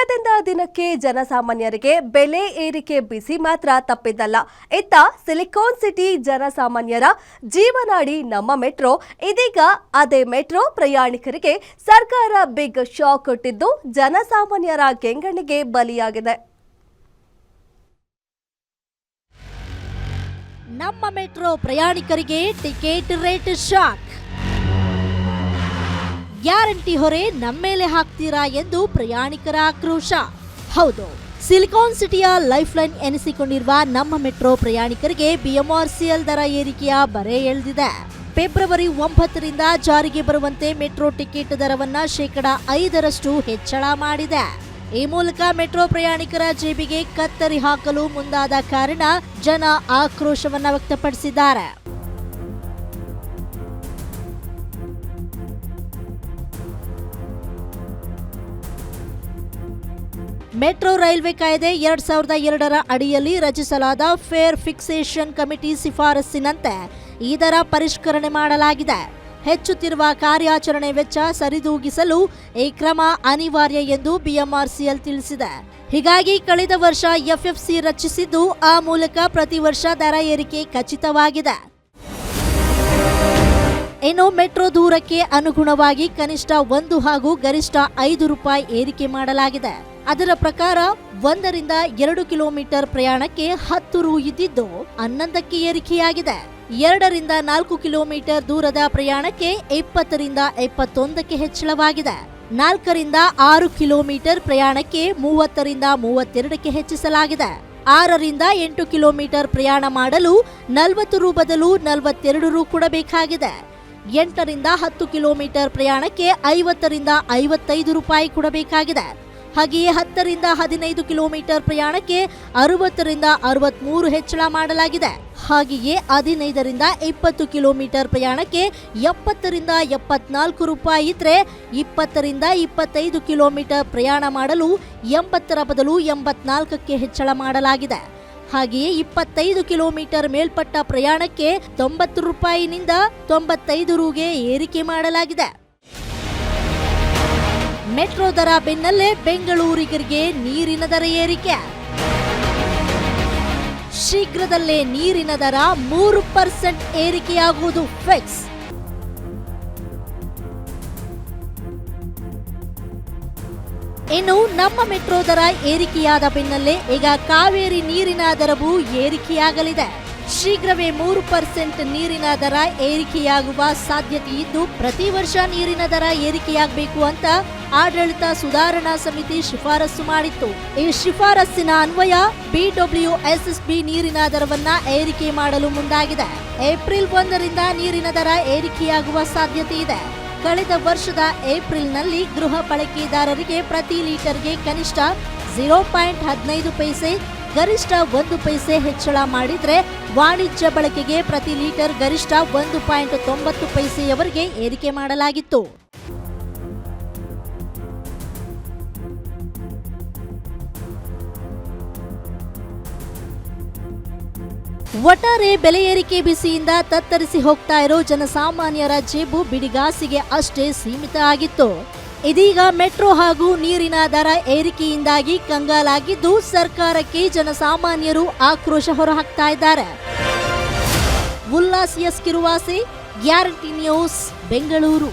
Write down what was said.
ದಿನದಿಂದ ದಿನಕ್ಕೆ ಜನಸಾಮಾನ್ಯರಿಗೆ ಬೆಲೆ ಏರಿಕೆ ಬಿಸಿ ಮಾತ್ರ ತಪ್ಪಿದ್ದಲ್ಲ. ಇತ್ತ ಸಿಲಿಕಾನ್ ಸಿಟಿ ಜನಸಾಮಾನ್ಯರ ಜೀವನಾಡಿ ನಮ್ಮ ಮೆಟ್ರೋ. ಇದೀಗ ಅದೇ ಮೆಟ್ರೋ ಪ್ರಯಾಣಿಕರಿಗೆ ಸರ್ಕಾರ ಬಿಗ್ ಶಾಕ್ ಕೊಟ್ಟಿದ್ದು ಜನಸಾಮಾನ್ಯರ ಕೆಂಗಣ್ಣಿಗೆ ಬಲಿಯಾಗಿದೆ. ನಮ್ಮ ಮೆಟ್ರೋ ಪ್ರಯಾಣಿಕರಿಗೆ ಟಿಕೆಟ್ ರೇಟ್ ಶಾಕ್. ಗ್ಯಾರಂಟಿ ಹೊರೆ ನಮ್ಮೇಲೆ ಹಾಕ್ತೀರಾ ಎಂದು ಪ್ರಯಾಣಿಕರ ಆಕ್ರೋಶ. ಹೌದು, ಸಿಲಿಕಾನ್ ಸಿಟಿಯ ಲೈಫ್ ಲೈನ್ ಎನಿಸಿಕೊಂಡಿರುವ ನಮ್ಮ ಮೆಟ್ರೋ ಪ್ರಯಾಣಿಕರಿಗೆ ಬಿಎಂಆರ್ಸಿಎಲ್ ದರ ಏರಿಕೆಯ ಬರೆ ಎಳೆದಿದೆ. ಫೆಬ್ರವರಿ 9ರಿಂದ ಜಾರಿಗೆ ಬರುವಂತೆ ಮೆಟ್ರೋ ಟಿಕೆಟ್ ದರವನ್ನ ಶೇಕಡ 5ರಷ್ಟು ಹೆಚ್ಚಳ ಮಾಡಿದೆ. ಈ ಮೂಲಕ ಮೆಟ್ರೋ ಪ್ರಯಾಣಿಕರ ಜೇಬಿಗೆ ಕತ್ತರಿ ಹಾಕಲು ಮುಂದಾದ ಕಾರಣ ಜನ ಆಕ್ರೋಶವನ್ನ ವ್ಯಕ್ತಪಡಿಸಿದ್ದಾರೆ. ಮೆಟ್ರೋ ರೈಲ್ವೆ ಕಾಯ್ದೆ 2002ರ ಅಡಿಯಲ್ಲಿ ರಚಿಸಲಾದ ಫೇರ್ ಫಿಕ್ಸೇಷನ್ ಕಮಿಟಿ ಶಿಫಾರಸ್ಸಿನಂತೆ ಈ ದರ ಪರಿಷ್ಕರಣೆ ಮಾಡಲಾಗಿದೆ. ಹೆಚ್ಚುತ್ತಿರುವ ಕಾರ್ಯಾಚರಣೆ ವೆಚ್ಚ ಸರಿದೂಗಿಸಲು ಈ ಕ್ರಮ ಅನಿವಾರ್ಯ ಎಂದು ಬಿಎಂಆರ್ಸಿಎಲ್ ತಿಳಿಸಿದೆ. ಹೀಗಾಗಿ ಕಳೆದ ವರ್ಷ ಎಫ್ಎಫ್ಸಿ ರಚಿಸಿದ್ದು, ಆ ಮೂಲಕ ಪ್ರತಿ ವರ್ಷ ದರ ಏರಿಕೆ ಖಚಿತವಾಗಿದೆ. ಇನ್ನು ಮೆಟ್ರೋ ದೂರಕ್ಕೆ ಅನುಗುಣವಾಗಿ ಕನಿಷ್ಠ 1 ಹಾಗೂ ಗರಿಷ್ಠ 5 ರೂಪಾಯಿ ಏರಿಕೆ ಮಾಡಲಾಗಿದೆ. ಅದರ ಪ್ರಕಾರ 1ರಿಂದ 2 ಕಿಲೋಮೀಟರ್ ಪ್ರಯಾಣಕ್ಕೆ 10 ರು ಇದ್ದಿದ್ದು 11ಕ್ಕೆ ಏರಿಕೆಯಾಗಿದೆ. 2ರಿಂದ 4 ಕಿಲೋಮೀಟರ್ ದೂರದ ಪ್ರಯಾಣಕ್ಕೆ 20ರಿಂದ 21ಕ್ಕೆ ಹೆಚ್ಚಳವಾಗಿದೆ. 4ರಿಂದ 6 ಕಿಲೋಮೀಟರ್ ಪ್ರಯಾಣಕ್ಕೆ 30ರಿಂದ 32ಕ್ಕೆ ಹೆಚ್ಚಿಸಲಾಗಿದೆ. 6ರಿಂದ 8 ಕಿಲೋಮೀಟರ್ ಪ್ರಯಾಣ ಮಾಡಲು 40 ರು ಬದಲು 42 ರು ಕೊಡಬೇಕಾಗಿದೆ. 8ರಿಂದ 10 ಕಿಲೋಮೀಟರ್ ಪ್ರಯಾಣಕ್ಕೆ 50ರಿಂದ 55 ರೂಪಾಯಿ ಕೊಡಬೇಕಾಗಿದೆ. ಹಾಗೆಯೇ 10ರಿಂದ 15 ಕಿಲೋಮೀಟರ್ ಪ್ರಯಾಣಕ್ಕೆ 60ರಿಂದ 63 ಹೆಚ್ಚಳ ಮಾಡಲಾಗಿದೆ. ಹಾಗೆಯೇ 15ರಿಂದ 20 ಕಿಲೋಮೀಟರ್ ಪ್ರಯಾಣಕ್ಕೆ 70ರಿಂದ 74 ರೂಪಾಯಿ ಇದ್ರೆ 20ರಿಂದ 25 ಕಿಲೋಮೀಟರ್ ಪ್ರಯಾಣ ಮಾಡಲು 80ರ ಬದಲು 84ಕ್ಕೆ ಹೆಚ್ಚಳ ಮಾಡಲಾಗಿದೆ. ಹಾಗೆಯೇ 25 ಕಿಲೋಮೀಟರ್ ಮೇಲ್ಪಟ್ಟ ಪ್ರಯಾಣಕ್ಕೆ 90 ರೂಪಾಯಿನಿಂದ 95 ರುಗೆ ಏರಿಕೆ ಮಾಡಲಾಗಿದೆ. ಮೆಟ್ರೋ ದರ ಬೆನ್ನಲ್ಲೇ ಬೆಂಗಳೂರಿಗರಿಗೆ ನೀರಿನ ದರ ಏರಿಕೆ. ಶೀಘ್ರದಲ್ಲೇ ನೀರಿನ ದರ 3% ಏರಿಕೆಯಾಗುವುದು ಫಿಕ್ಸ್. ಇನ್ನು ನಮ್ಮ ಮೆಟ್ರೋ ದರ ಏರಿಕೆಯಾದ ಬೆನ್ನಲ್ಲೇ ಈಗ ಕಾವೇರಿ ನೀರಿನ ದರವೂ ಏರಿಕೆಯಾಗಲಿದೆ. ಶೀಘ್ರವೇ 3% ನೀರಿನ ದರ ಏರಿಕೆಯಾಗುವ ಸಾಧ್ಯತೆ ಇದ್ದು, ಪ್ರತಿ ವರ್ಷ ನೀರಿನ ದರ ಏರಿಕೆಯಾಗಬೇಕು ಅಂತ ಆಡಳಿತ ಸುಧಾರಣಾ ಸಮಿತಿ ಶಿಫಾರಸು ಮಾಡಿತ್ತು. ಈ ಶಿಫಾರಸ್ಸಿನ ಅನ್ವಯ ಬಿಡಬ್ಲ್ಯೂಎಸ್ಎಸ್ಬಿ ನೀರಿನ ದರವನ್ನ ಏರಿಕೆ ಮಾಡಲು ಮುಂದಾಗಿದೆ. ಏಪ್ರಿಲ್ 1ರಿಂದ ನೀರಿನ ದರ ಏರಿಕೆಯಾಗುವ ಸಾಧ್ಯತೆ ಇದೆ. ಕಳೆದ ವರ್ಷದ ಏಪ್ರಿಲ್ನಲ್ಲಿ ಗೃಹ ಬಳಕೆದಾರರಿಗೆ ಪ್ರತಿ ಲೀಟರ್ಗೆ ಕನಿಷ್ಠ 0.15 ಪೈಸೆ ಗರಿಷ್ಠ 1 ಪೈಸೆ ಹೆಚ್ಚಳ ಮಾಡಿದ್ರೆ, ವಾಣಿಜ್ಯ ಬಳಕೆಗೆ ಪ್ರತಿ ಲೀಟರ್ ಗರಿಷ್ಠ 1.90 ಪೈಸೆಯವರೆಗೆ ಏರಿಕೆ ಮಾಡಲಾಗಿತ್ತು. ಒಟ್ಟಾರೆ ಬೆಲೆ ಏರಿಕೆ ಬಿಸಿಯಿಂದ ತತ್ತರಿಸಿ ಹೋಗ್ತಾ ಇರೋ ಜನಸಾಮಾನ್ಯರ ಜೇಬು ಬಿಡಿಗಾಸಿಗೆ ಅಷ್ಟೇ ಸೀಮಿತ ಆಗಿತ್ತು. ಇದೀಗ ಮೆಟ್ರೋ ಹಾಗೂ ನೀರಿನ ದರ ಏರಿಕೆಯಿಂದಾಗಿ ಕಂಗಾಲಾಗಿದ್ದು, ಸರ್ಕಾರಕ್ಕೆ ಜನಸಾಮಾನ್ಯರು ಆಕ್ರೋಶ ಹೊರಹಾಕ್ತಾ ಇದ್ದಾರೆ. Ullas S Kiruvase, guarantee news, Bengaluru.